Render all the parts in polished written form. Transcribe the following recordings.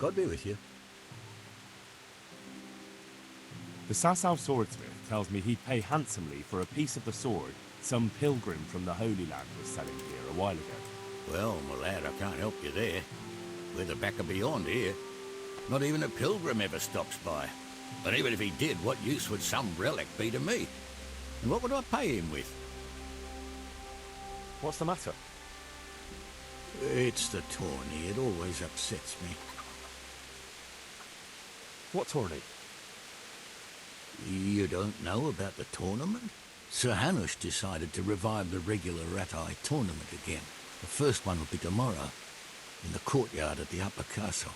God be with you. The Sasau swordsmith tells me he'd pay handsomely for a piece of the sword some pilgrim from the Holy Land was selling here a while ago. Well, my lad, I can't help you there. We're the back of beyond here. Not even a pilgrim ever stops by. But even if he did, what use would some relic be to me? And what would I pay him with? What's the matter? It's the tourney. It always upsets me. What tourney? You don't know about the tournament? Sir Hanush decided to revive the regular Rat-Eye tournament again. The first one will be tomorrow, in the courtyard at the Upper Castle.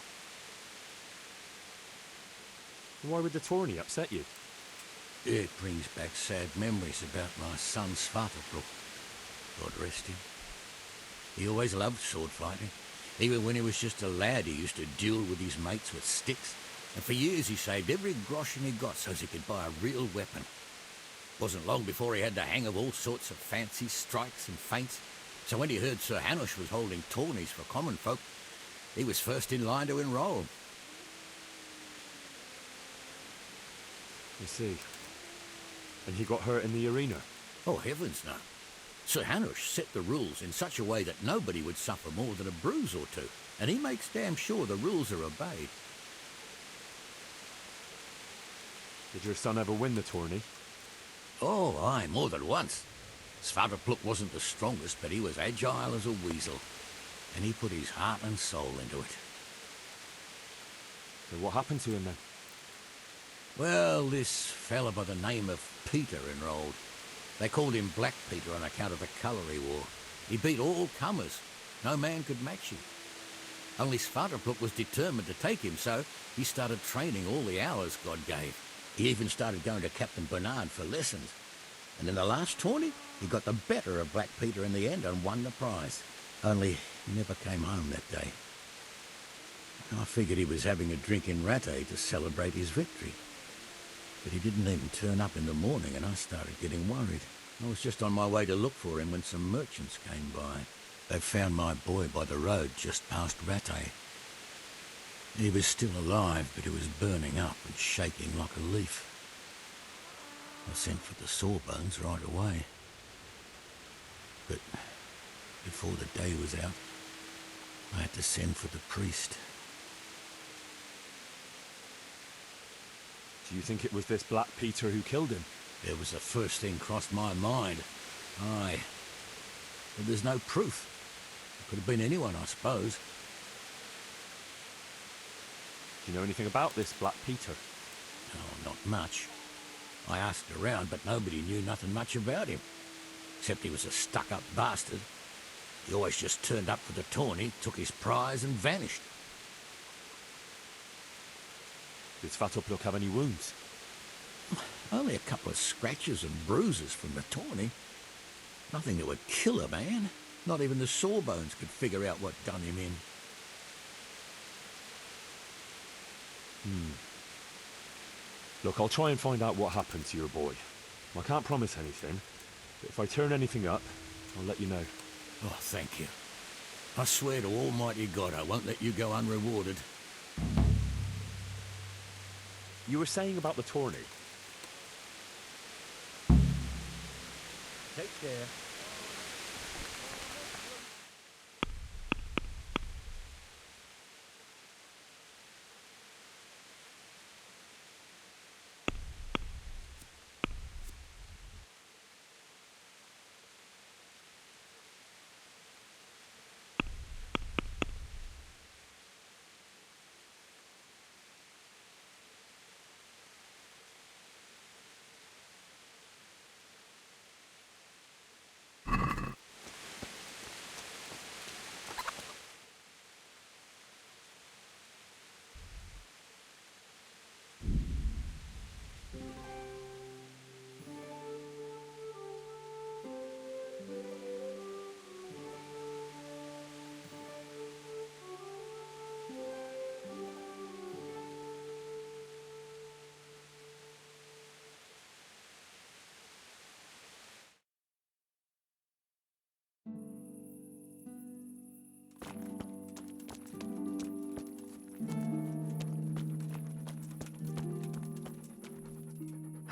Why would the tourney upset you? It brings back sad memories about my son Svartalfur. God rest him. He always loved sword fighting. Even when he was just a lad, he used to duel with his mates with sticks. And for years he saved every groschen he got so as he could buy a real weapon. Wasn't long before he had the hang of all sorts of fancy strikes and feints. So when he heard Sir Hanush was holding tourneys for common folk, he was first in line to enroll. You see. And he got hurt in the arena? Oh, heavens no. Sir Hanush set the rules in such a way that nobody would suffer more than a bruise or two. And he makes damn sure the rules are obeyed. Did your son ever win the tourney? Oh, aye, more than once. Svartalfur wasn't the strongest, but he was agile as a weasel. And he put his heart and soul into it. So what happened to him then? Well, this fella by the name of Peter enrolled. They called him Black Peter on account of the colour he wore. He beat all comers. No man could match him. Only Svartalfur was determined to take him, so he started training all the hours God gave. He even started going to Captain Bernard for lessons. And in the last tourney, he got the better of Black Peter in the end and won the prize. Only he never came home that day. I figured he was having a drink in Rattay to celebrate his victory. But he didn't even turn up in the morning, and I started getting worried. I was just on my way to look for him when some merchants came by. They found my boy by the road just past Rattay. He was still alive, but he was burning up and shaking like a leaf. I sent for the sawbones right away. But before the day was out, I had to send for the priest. Do you think it was this Black Peter who killed him? It was the first thing crossed my mind. Aye. But there's no proof. It could have been anyone, I suppose. Do you know anything about this Black Peter? Oh, not much. I asked around, but nobody knew nothing much about him. Except he was a stuck-up bastard. He always just turned up for the tourney, took his prize and vanished. Did Svartalfur have any wounds? Only a couple of scratches and bruises from the tourney. Nothing that would kill a man. Not even the sawbones could figure out what done him in. Look, I'll try and find out what happened to your boy. I can't promise anything, but if I turn anything up, I'll let you know. Oh, thank you. I swear to Almighty God I won't let you go unrewarded. You were saying about the tourney. Take care.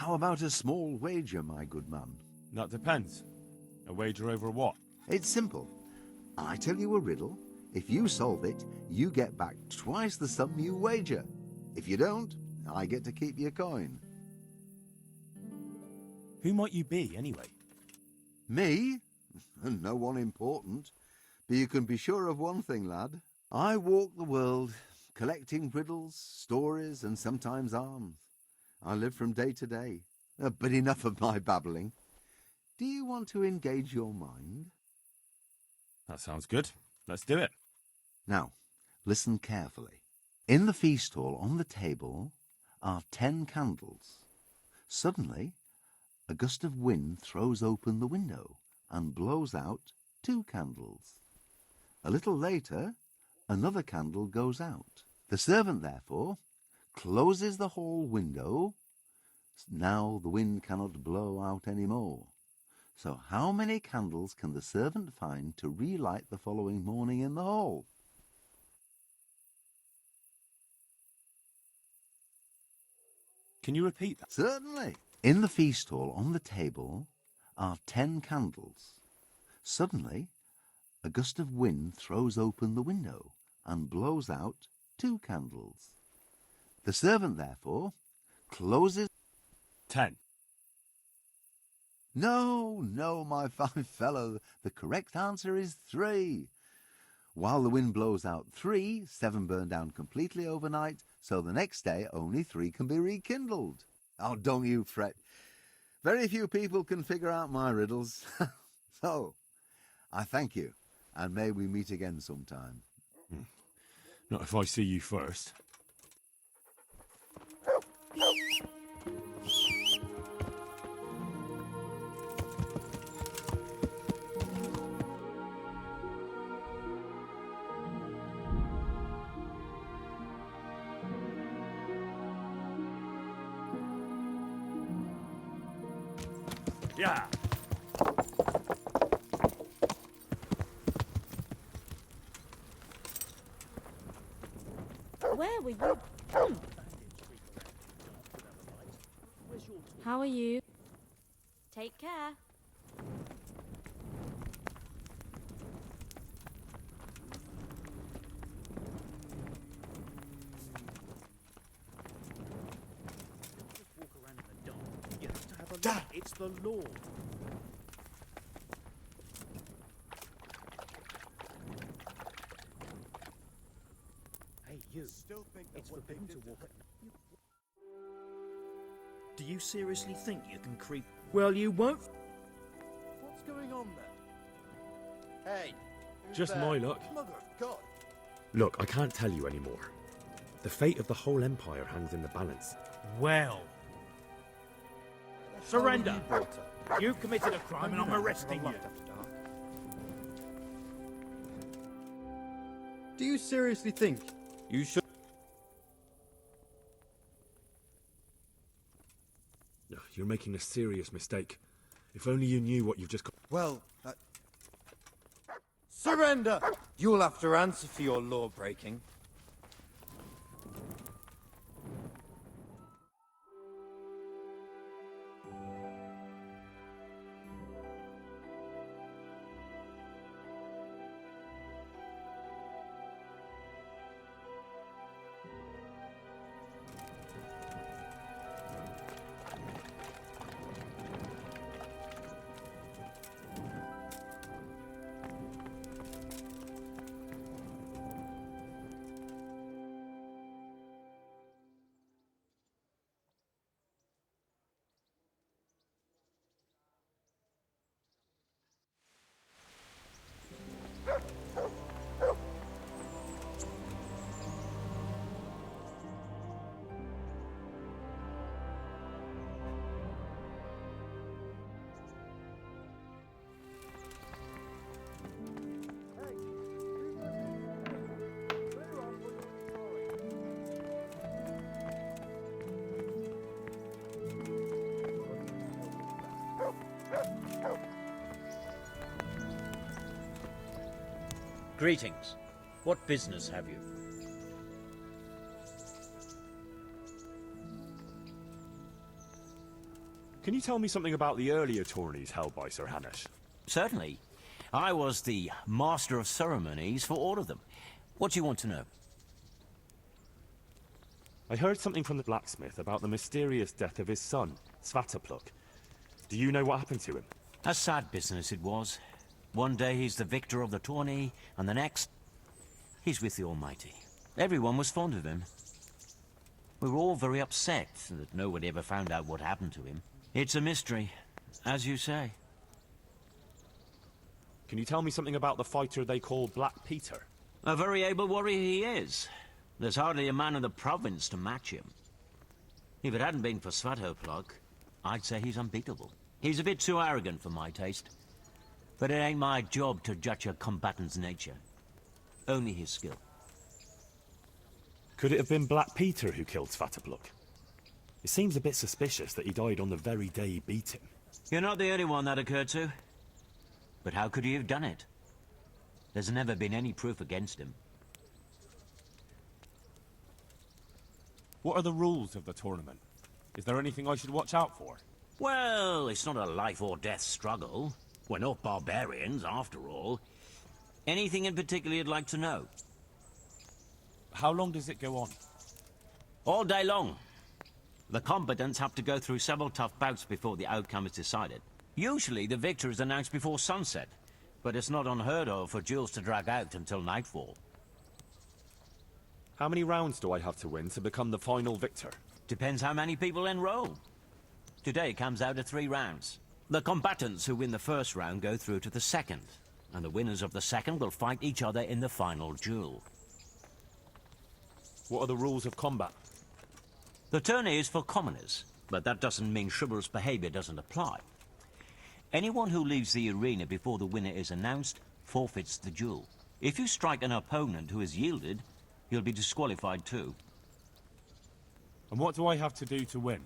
How about a small wager, my good man? That depends. A wager over what? It's simple. I tell you a riddle. If you solve it, you get back twice the sum you wager. If you don't, I get to keep your coin. Who might you be, anyway? Me? No one important. But you can be sure of one thing, lad. I walk the world, collecting riddles, stories, and sometimes arms. I live from day to day. But enough of my babbling. Do you want to engage your mind? That sounds good. Let's do it. Now, listen carefully. In the feast hall on the table are 10 candles. Suddenly, a gust of wind throws open the window and blows out 2 candles. A little later, another candle goes out. The servant, therefore, closes the hall window. Now the wind cannot blow out any more. So how many candles can the servant find to relight the following morning in the hall? Can you repeat that? Certainly. In the feast hall on the table are 10 candles. Suddenly, a gust of wind throws open the window and blows out 2 candles. The servant, therefore, closes... 10. No, my fine fellow. The correct answer is 3. While the wind blows out 3, 7 burn down completely overnight, so the next day only 3 can be rekindled. Oh, don't you fret. Very few people can figure out my riddles. So, I thank you, and may we meet again sometime. Not if I see you first. Yeah. Where were you? How are you? Take care. Dad, it's the law. Hey, you. Still think it's forbidden to walk at night. Do you seriously think you can creep? Well, you won't. What's going on there? Hey. Just my luck. Mother of God. Look, I can't tell you anymore. The fate of the whole empire hangs in the balance. Well. Surrender. You've committed a crime and I'm arresting you. Do you seriously think you should? No, you're making a serious mistake. If only you knew what you've just... Well, surrender! You'll have to answer for your law breaking. Greetings. What business have you? Can you tell me something about the earlier tourneys held by Sir Hanush? Certainly. I was the master of ceremonies for all of them. What do you want to know? I heard something from the blacksmith about the mysterious death of his son, Svatopluk. Do you know what happened to him? A sad business it was. One day he's the victor of the tourney, and the next, he's with the Almighty. Everyone was fond of him. We were all very upset that no one ever found out what happened to him. It's a mystery, as you say. Can you tell me something about the fighter they call Black Peter? A very able warrior he is. There's hardly a man in the province to match him. If it hadn't been for Svatopluk, I'd say he's unbeatable. He's a bit too arrogant for my taste. But it ain't my job to judge a combatant's nature. Only his skill. Could it have been Black Peter who killed Svatopluk? It seems a bit suspicious that he died on the very day he beat him. You're not the only one that occurred to. But how could he have done it? There's never been any proof against him. What are the rules of the tournament? Is there anything I should watch out for? Well, it's not a life or death struggle. We're not barbarians, after all. Anything in particular you'd like to know? How long does it go on? All day long. The combatants have to go through several tough bouts before the outcome is decided. Usually the victor is announced before sunset, but it's not unheard of for duels to drag out until nightfall. How many rounds do I have to win to become the final victor? Depends how many people enroll. Today it comes out of 3 rounds. The combatants who win the first round go through to the second, and the winners of the second will fight each other in the final duel. What are the rules of combat? The tourney is for commoners, but that doesn't mean chivalrous behavior doesn't apply. Anyone who leaves the arena before the winner is announced forfeits the duel. If you strike an opponent who has yielded, you'll be disqualified too. And what do I have to do to win?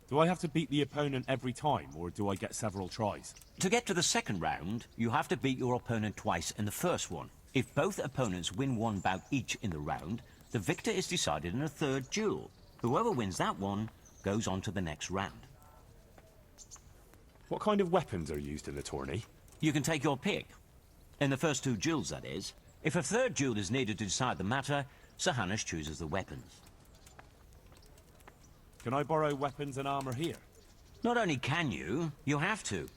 Do I have to beat the opponent every time, or do I get several tries? To get to the second round, you have to beat your opponent twice in the first one. If both opponents win 1 bout each in the round, the victor is decided in a third duel. Whoever wins that one goes on to the next round. What kind of weapons are used in the tourney? You can take your pick. In the first 2 duels, that is. If a third duel is needed to decide the matter, Sir Hanush chooses the weapons. Can I borrow weapons and armor here? Not only can you, you have to.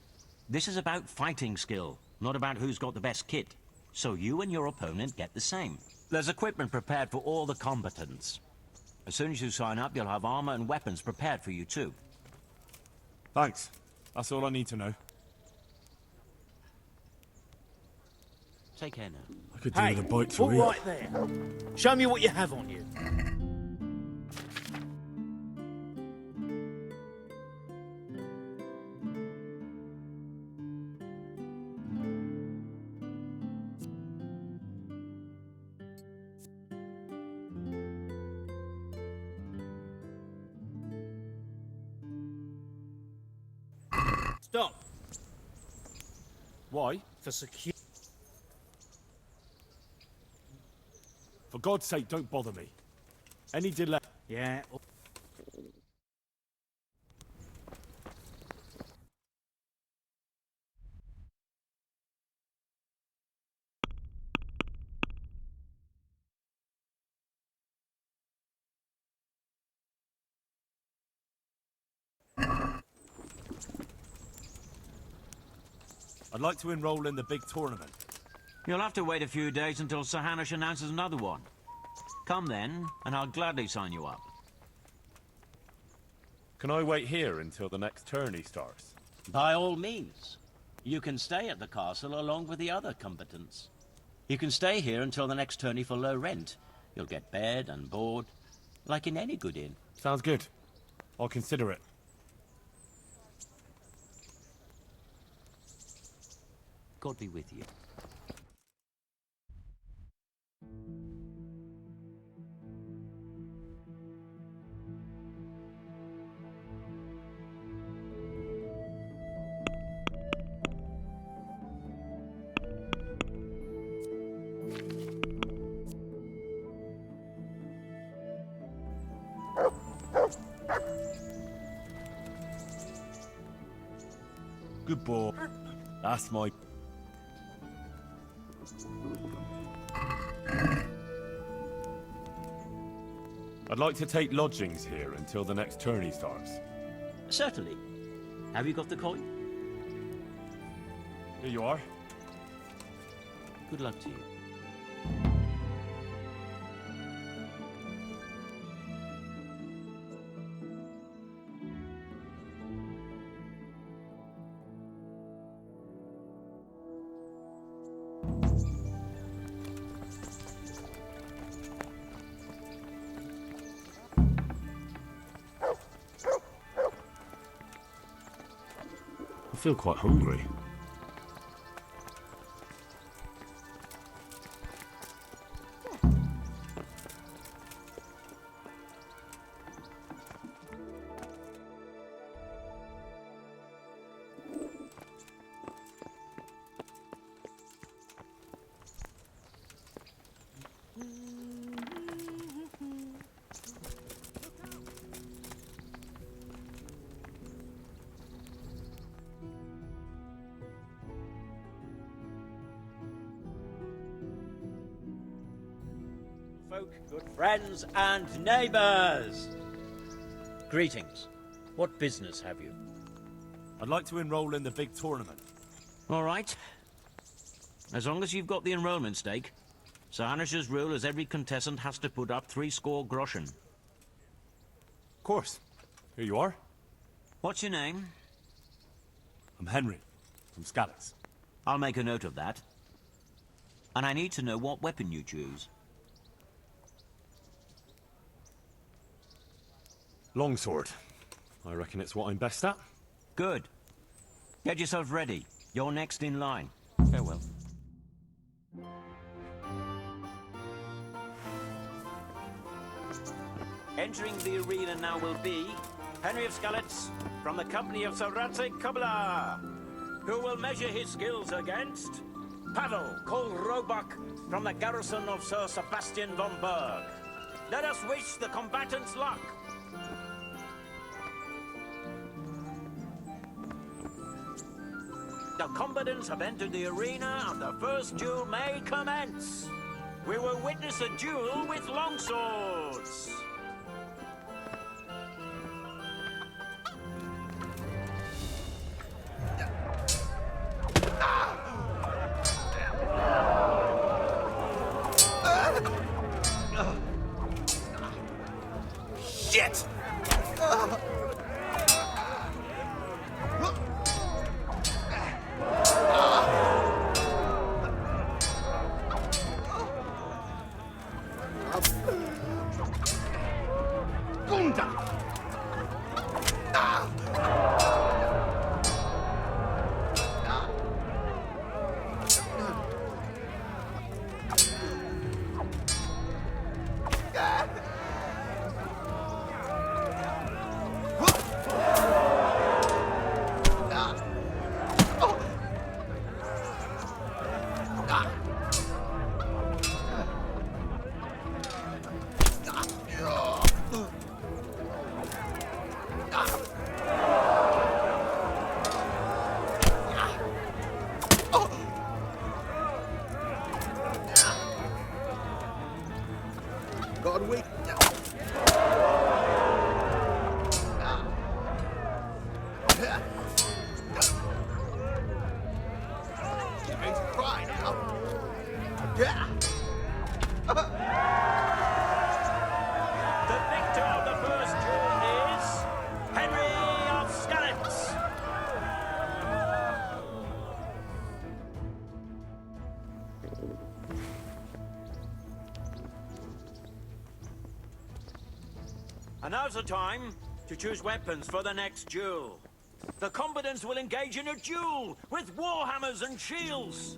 This is about fighting skill, not about who's got the best kit. So you and your opponent get the same. There's equipment prepared for all the combatants. As soon as you sign up, you'll have armor and weapons prepared for you too. Thanks. That's all I need to know. Take care now. I could do Hey, with a bite to all eat. right there. Show me what you have on you. Stop. Why? For security. For God's sake, don't bother me. Any delay... Yeah. I'd like to enroll in the big tournament. You'll have to wait a few days until Sir Hanush announces another one. Come then, and I'll gladly sign you up. Can I wait here until the next tourney starts? By all means. You can stay at the castle along with the other combatants. You can stay here until the next tourney for low rent. You'll get bed and board, like in any good inn. Sounds good. I'll consider it. God be with you. Good boy. That's my... I'd like to take lodgings here until the next tourney starts. Certainly. Have you got the coin? Here you are. Good luck to you. I feel quite hungry. Folk, good friends and neighbours! Greetings. What business have you? I'd like to enroll in the big tournament. All right. As long as you've got the enrollment stake. Sir Hanish's rule is every contestant has to put up 60 groschen. Of course. Here you are. What's your name? I'm Henry, from Scalix. I'll make a note of that. And I need to know what weapon you choose. Longsword. I reckon it's what I'm best at. Good. Get yourself ready. You're next in line. Farewell. Entering the arena now will be Henry of Scalix from the company of Sir Radzig Kubla, who will measure his skills against Pavel called Roebuck from the garrison of Sir Sebastian von Berg. Let us wish the combatants luck. The combatants have entered the arena and the first duel may commence. We will witness a duel with longswords. Shit! And now's the time to choose weapons for the next duel. The combatants will engage in a duel with warhammers and shields.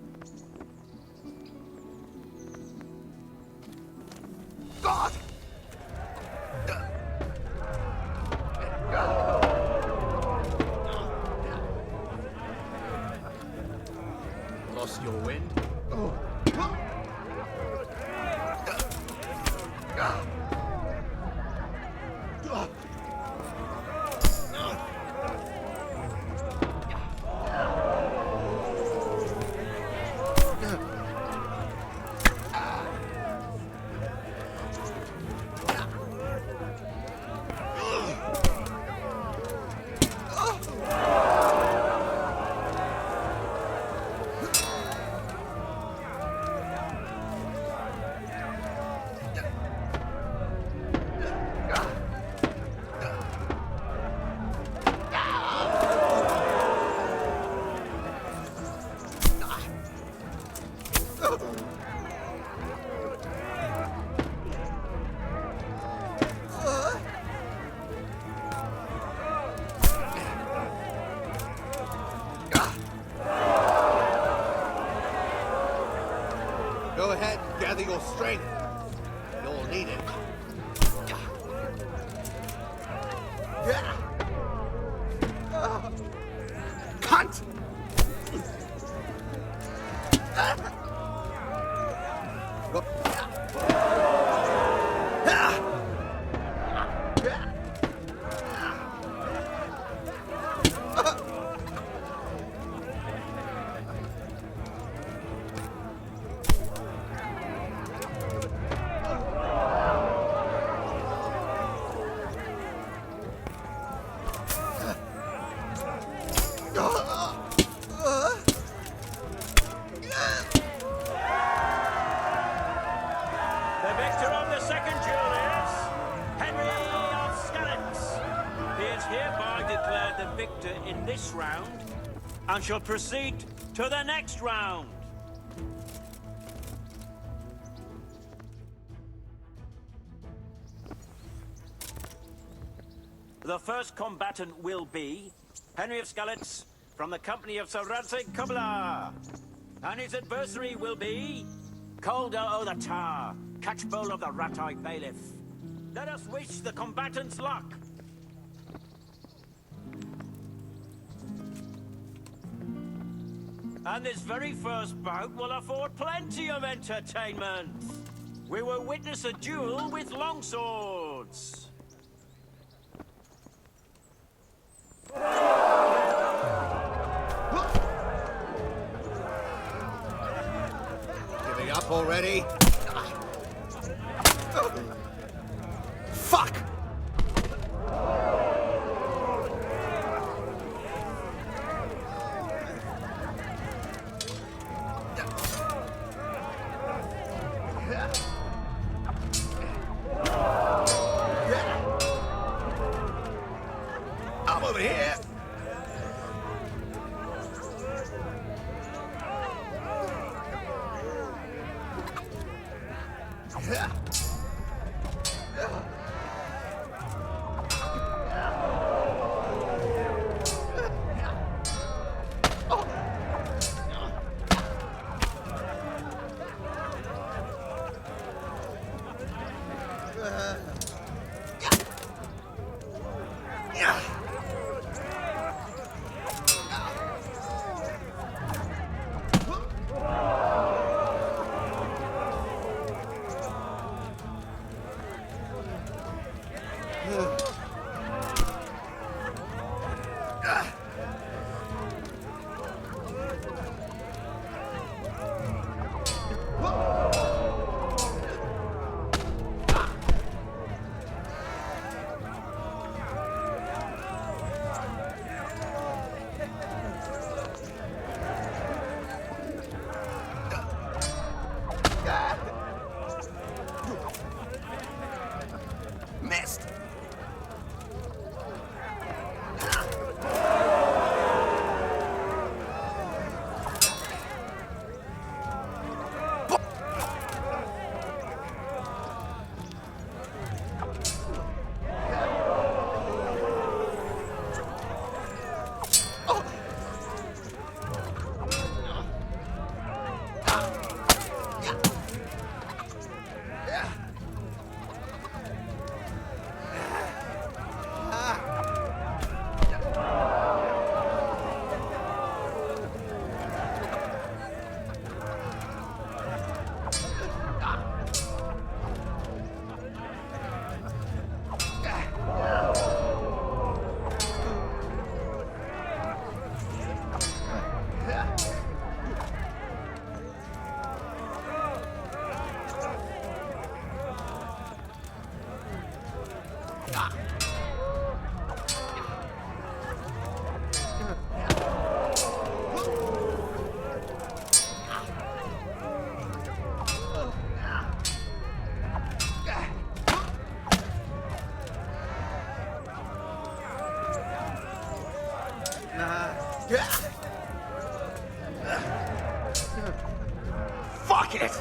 God! Lost your wind? your strength. You'll need it. Cunt! And shall proceed to the next round. The first combatant will be Henry of Skalitz from the company of Sir Radzig Kobyla. And his adversary will be Calder o' the Tar, Catchbowl of the Rat-Eye Bailiff. Let us wish the combatants luck. And this very first bout will afford plenty of entertainment. We will witness a duel with longswords. Giving up already? Fuck! I'm over here. Fuck it!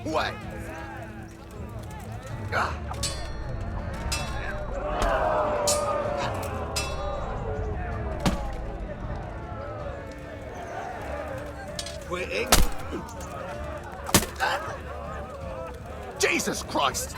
What? Quitting? Jesus Christ!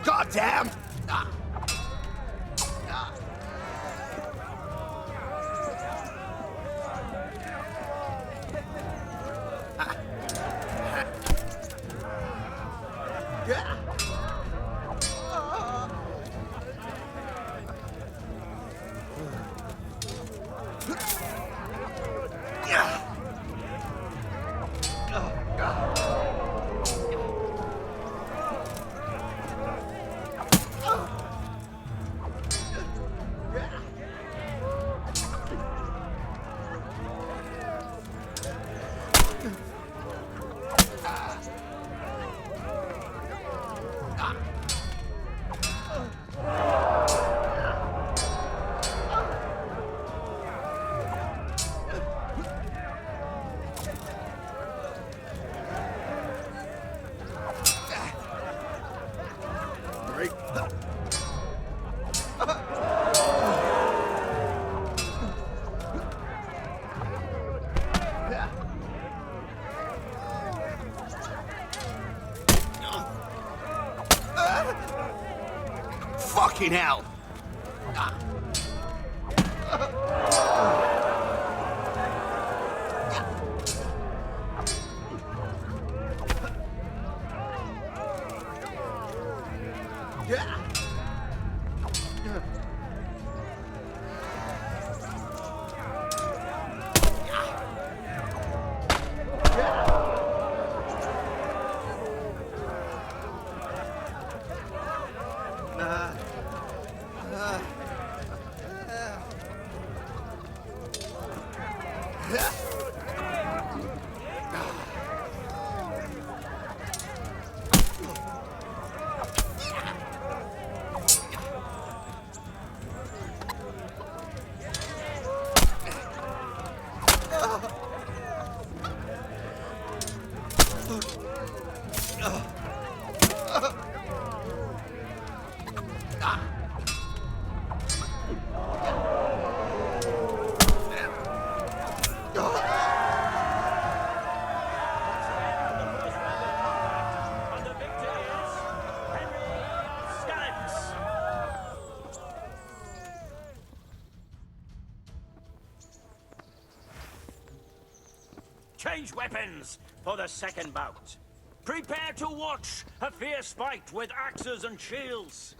God damn! Fucking hell! Change weapons for the second bout. Prepare to watch a fierce fight with axes and shields.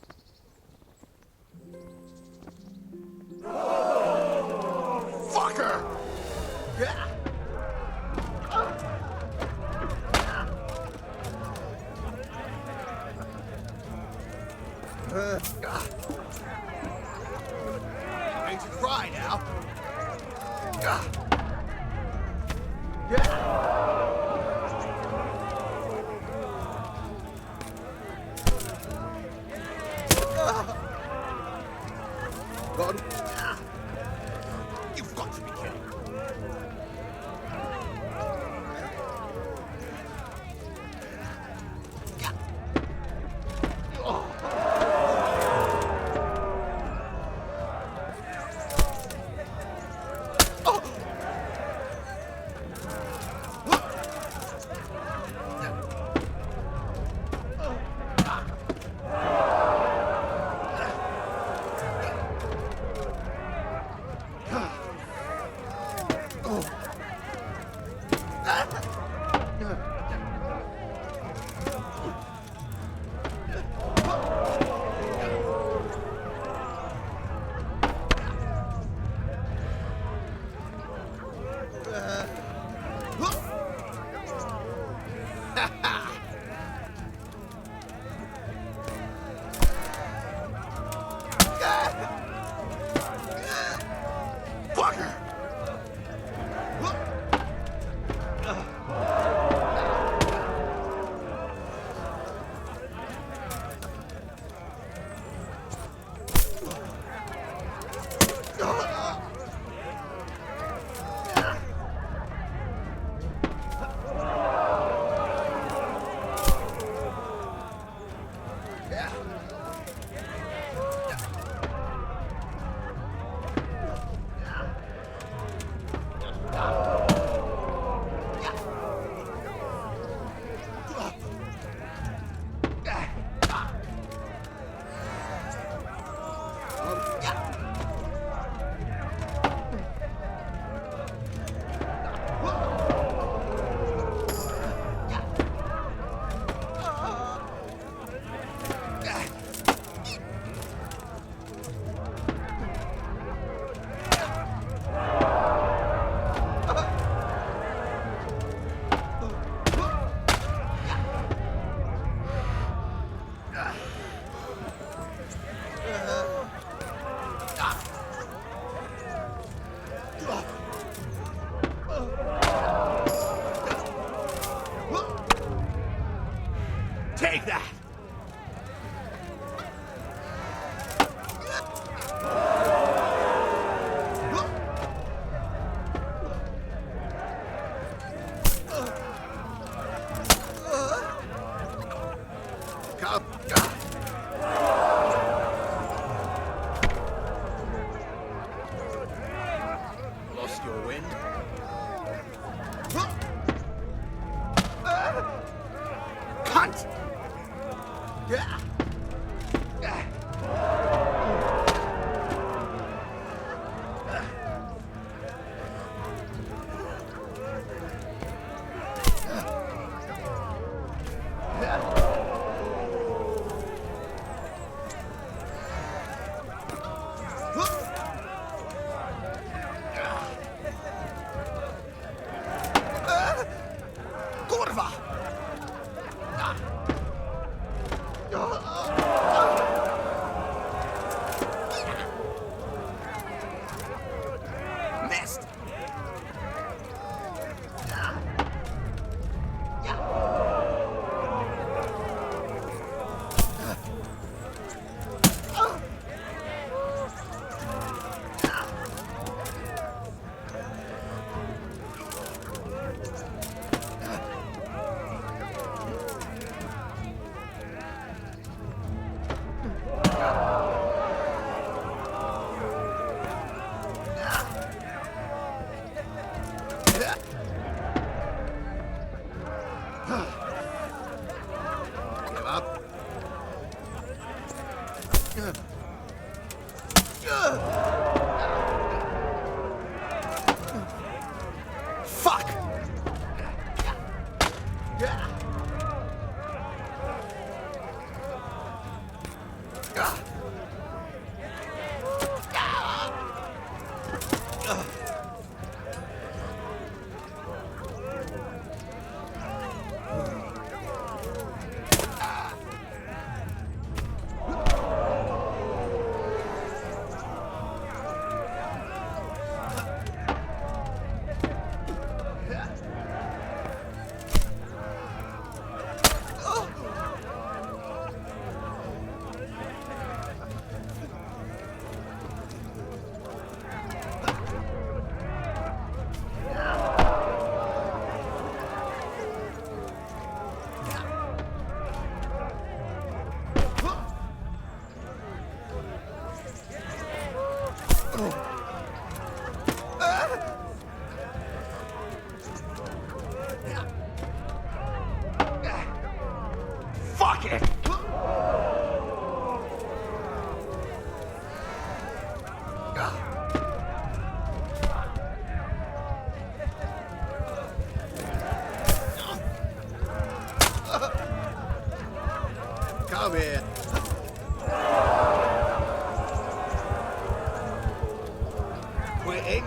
Going to cry now. God. You've got to be kidding. Take that! Lost your wind? Cunt! Fuck! Fuck it! Come here. Quitting?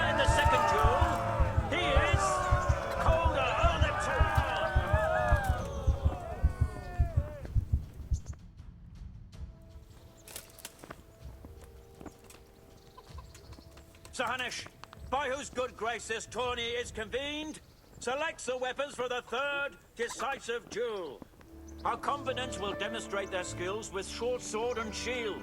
In the second duel, he is Calder of the Tower. Sir Hanush, by whose good grace this tourney is convened, selects the weapons for the third decisive duel. Our combatants will demonstrate their skills with short sword and shield.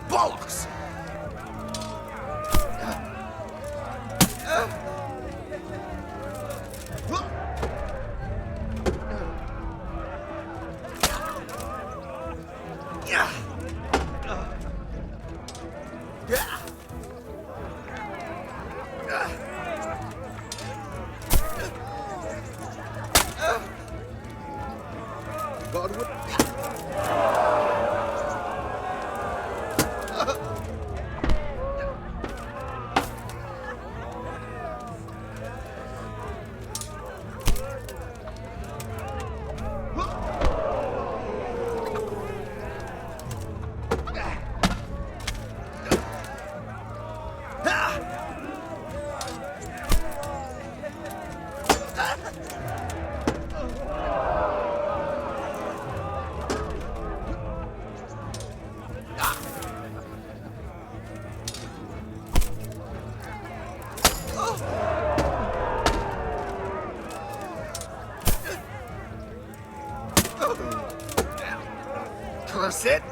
Bollocks! God would... Curse it!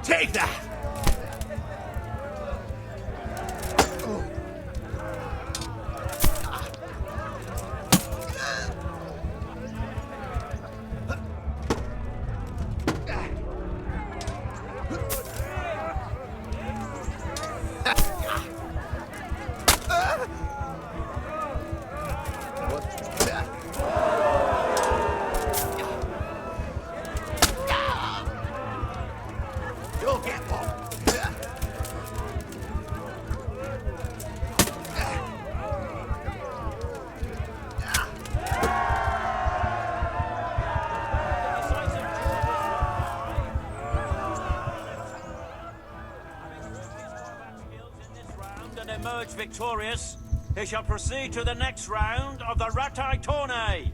Take that! You'll get one. And emerge victorious, he shall proceed to the next round of the Ratai Tourney.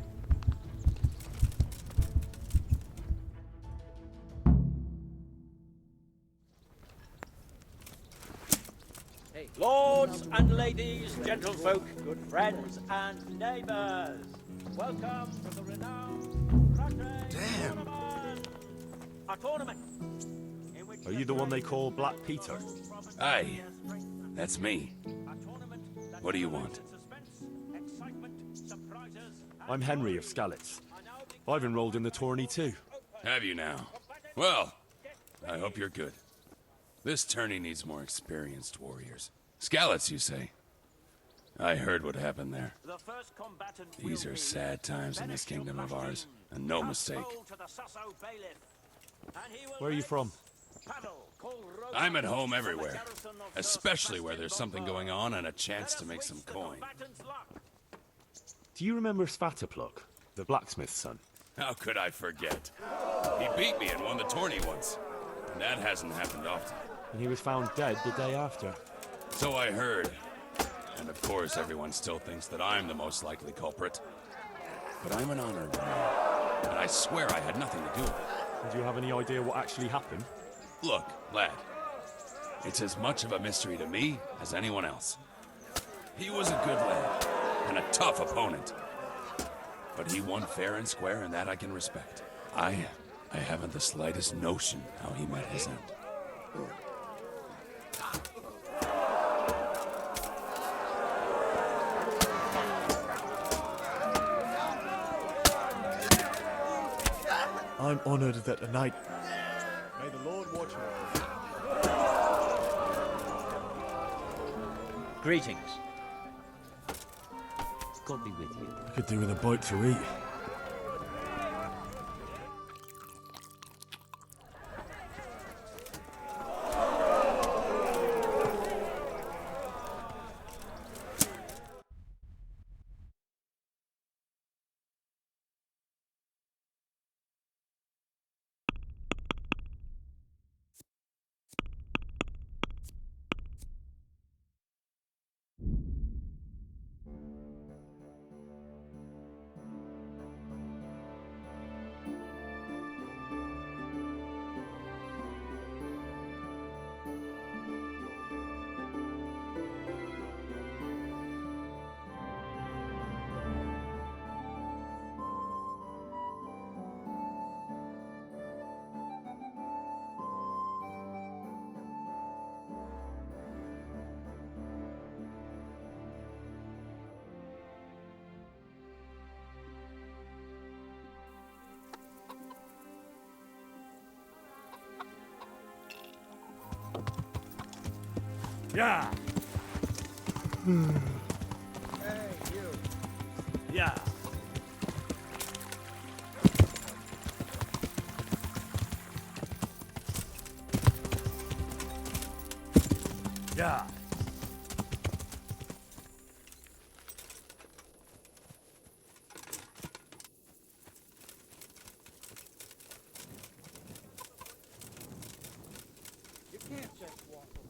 Lords and ladies, gentlefolk, good friends and neighbours, welcome to the renowned Ratai Tournament. A tournament in which Are you the one they call Black Peter? Aye, that's me. a tournament that What do you want? I'm Henry of Skalitz. I've enrolled in the tourney too. Have you now? Well, I hope you're good. This tourney needs more experienced warriors. Skalitz, you say? I heard what happened there. These are sad times in this kingdom of ours, and no mistake. Where are you from? I'm at home everywhere, especially where there's something going on and a chance to make some coin. Do you remember Svatopluk, the blacksmith's son? How could I forget? He beat me and won the tourney once, and that hasn't happened often. And he was found dead the day after. So I heard. And of course, everyone still thinks that I'm the most likely culprit. But I'm an honorable man, and I swear I had nothing to do with it. Do you have any idea what actually happened? Look, lad, it's as much of a mystery to me as anyone else. He was a good lad, and a tough opponent. But he won fair and square, and that I can respect. I haven't the slightest notion how he met his end. I'm honored that a knight... May the Lord watch you. Greetings. God be with you. I could do with a bite to eat. Yeah. Hey, you. Yeah. Yeah. You can't just walk around.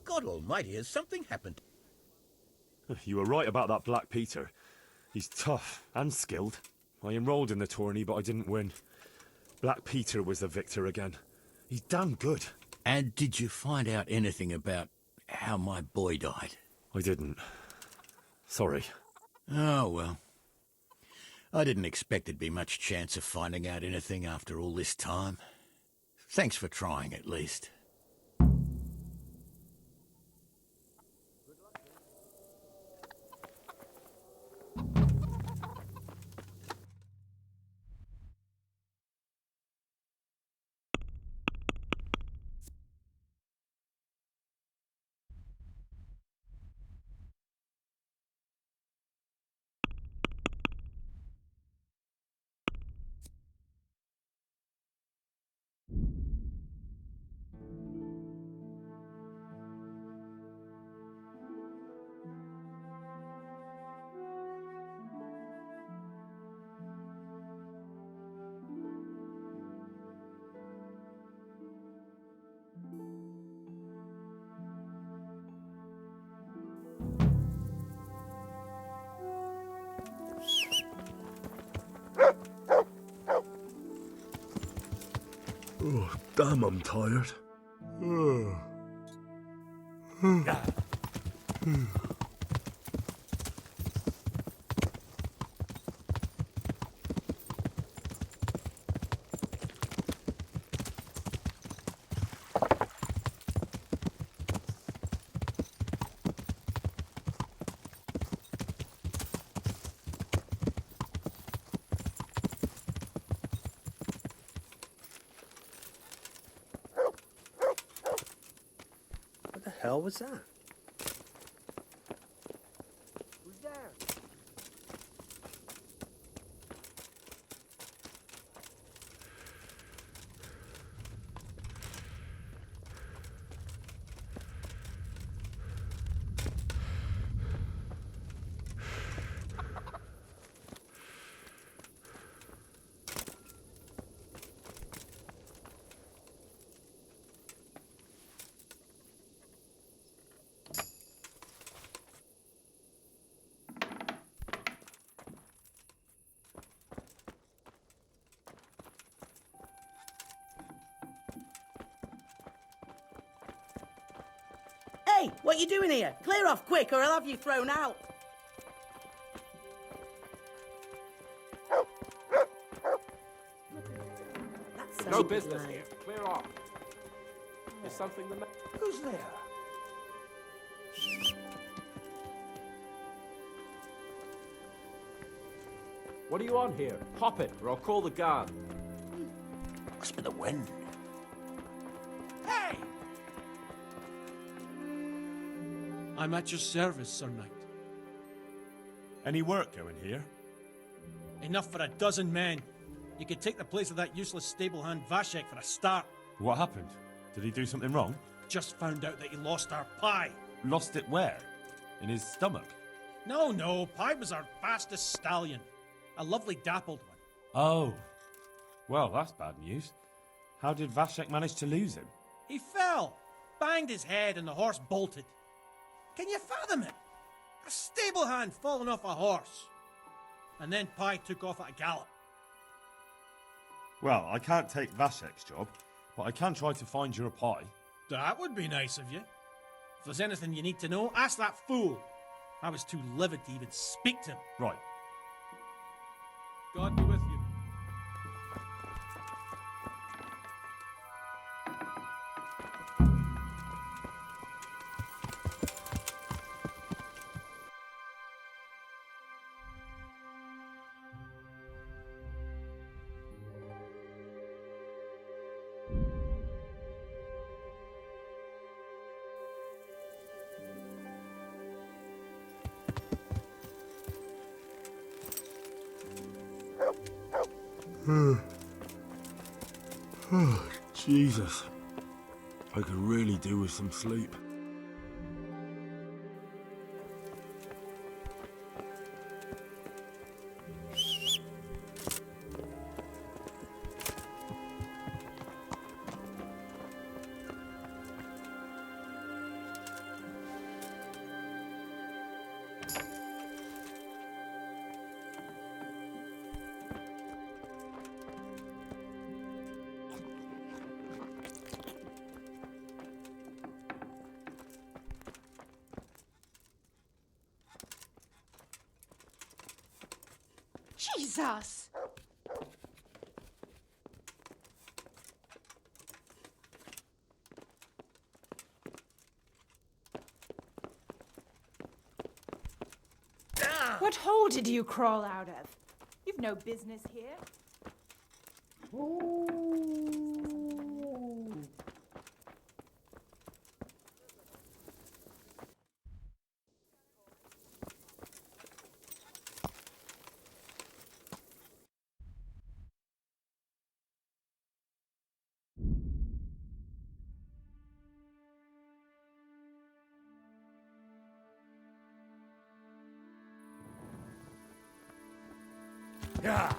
God almighty, has something happened? You were right about that Black Peter. He's tough and skilled. I enrolled in the tourney, but I didn't win. Black Peter was the victor again. He's damn good. And did you find out anything about how my boy died? I didn't. Sorry. Oh, well. I didn't expect there'd be much chance of finding out anything after all this time. Thanks for trying, at least. Oh, damn, I'm tired. What the hell was that? Who's there? Hey, what you doing here? Clear off quick or I'll have you thrown out. No business here. Clear off. Is something the matter? Who's there? What are you on here? Hop it, or I'll call the guard. Must be the wind. Hey! I'm at your service, Sir Knight. Any work going here? Enough for a dozen men. You could take the place of that useless stable hand Vashek for a start. What happened? Did he do something wrong? Just found out that he lost our pie. Lost it where? In his stomach? No, Pie was our fastest stallion. A lovely dappled one. Oh. Well, that's bad news. How did Vashek manage to lose him? He fell, banged his head, and the horse bolted. Can you fathom it? A stable hand falling off a horse. And then Pie took off at a gallop. Well, I can't take Vashek's job, but I can try to find your pie. That would be nice of you. If there's anything you need to know, ask that fool. I was too livid to even speak to him. Right. God be with you. Oh, Jesus. I could really do with some sleep. Jesus! What hole did you crawl out of? You've no business here. Yeah.